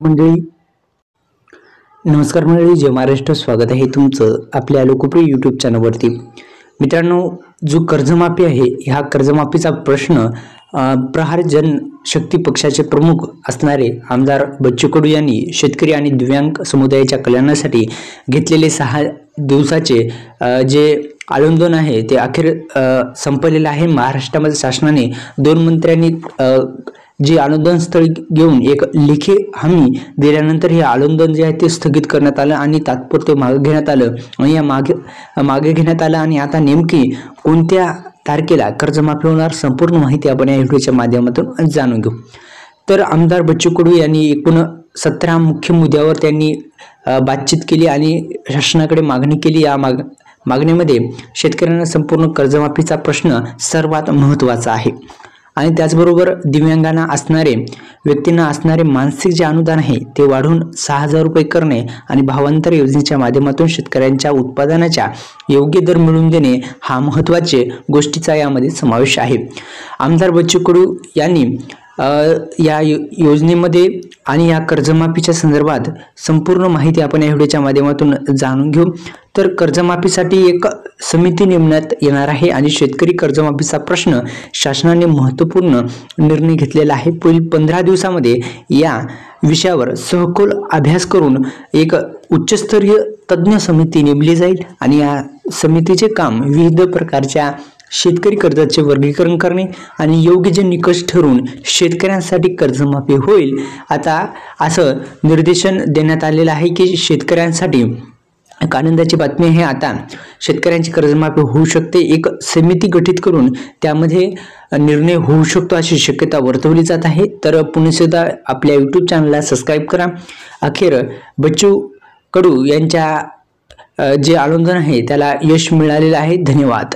मंडळी नमस्कार मंडळी, जय महाराष्ट्र. स्वागत आहे तुमचं आपल्या लोकप्रिय यूट्यूब चॅनलवरती. मित्रांनो, जो कर्जमाफी आहे ह्या कर्जमाफीचा प्रश्न प्रहार जनशक्ती पक्षाचे प्रमुख असणारे आमदार बच्चू कडू यांनी शेतकरी आणि दिव्यांग समुदायाच्या कल्याणासाठी घेतलेले 6 दिवसाचे जे आंदोलन आहे ते अखेर संपलेलं आहे. महाराष्ट्रामध्ये शासनाने 2 मंत्र्यांनी जे आंदोलन स्थळी घेऊन एक लेखी हमी दिल्यानंतर हे आंदोलन जे आहे ते स्थगित करण्यात आलं आणि तात्पुरते मागे घेण्यात आलं आणि या मागे घेण्यात आलं. आणि आता नेमकी कोणत्या तारखेला कर्जमाफी होणार संपूर्ण माहिती आपण या व्हिडिओच्या माध्यमातून जाणून घेऊ. तर आमदार बच्चू कडू यांनी एकूण 17 मुख्य मुद्द्यावर त्यांनी बातचीत केली आणि शासनाकडे मागणी केली. या मागणीमध्ये शेतकऱ्यांना संपूर्ण कर्जमाफीचा प्रश्न सर्वात महत्त्वाचा आहे आणि त्याचबरोबर दिव्यांगांना व्यक्तींना असणारे मानसिक जे अनुदान आहे ते वाढवून 6,000 रुपये करणे आणि भावांतर योजनेच्या माध्यमातून शेतकऱ्यांच्या उत्पादनाच्या योग्य दर मिळवून देणे हा महत्त्वाचे गोष्टीचा यामध्ये समावेश आहे. आमदार बच्चू कडू यांनी या योजनेमध्ये आणि या कर्जमाफीच्या संदर्भात संपूर्ण माहिती आपण या व्हिडिओच्या माध्यमातून जाणून घेऊ. तर कर्जमाफीसाठी एक समिती नेमण्यात येणार आहे आणि शेतकरी कर्जमाफीचा प्रश्न शासनाने महत्त्वपूर्ण निर्णय घेतलेला आहे. पुढील 15 दिवसामध्ये या विषयावर सखोल अभ्यास करून एक उच्चस्तरीय तज्ज्ञ समिती नेमली जाईल आणि या समितीचे काम विविध प्रकारच्या शेतकरी कर्जाचे वर्गीकरण करणे आणि योग्य जे निकष ठरवून शेतकऱ्यांसाठी कर्जमाफी होईल. आता असं निर्देशन देण्यात आलेलं आहे की शेतकऱ्यांसाठी एक आनंदाची बातमी आहे. आता शेतकऱ्यांची कर्जमाफी होऊ शकते. एक समिती गठीत करून त्यामध्ये निर्णय होऊ शकतो अशी शक्यता वर्तवली जात आहे. तर पुन्हा सुद्धा आपल्या यूट्यूब चॅनलला सबस्क्राईब करा. अखेर बच्चू कडू यांच्या जे आंदोलन आहे त्याला यश मिळालेलं आहे. धन्यवाद.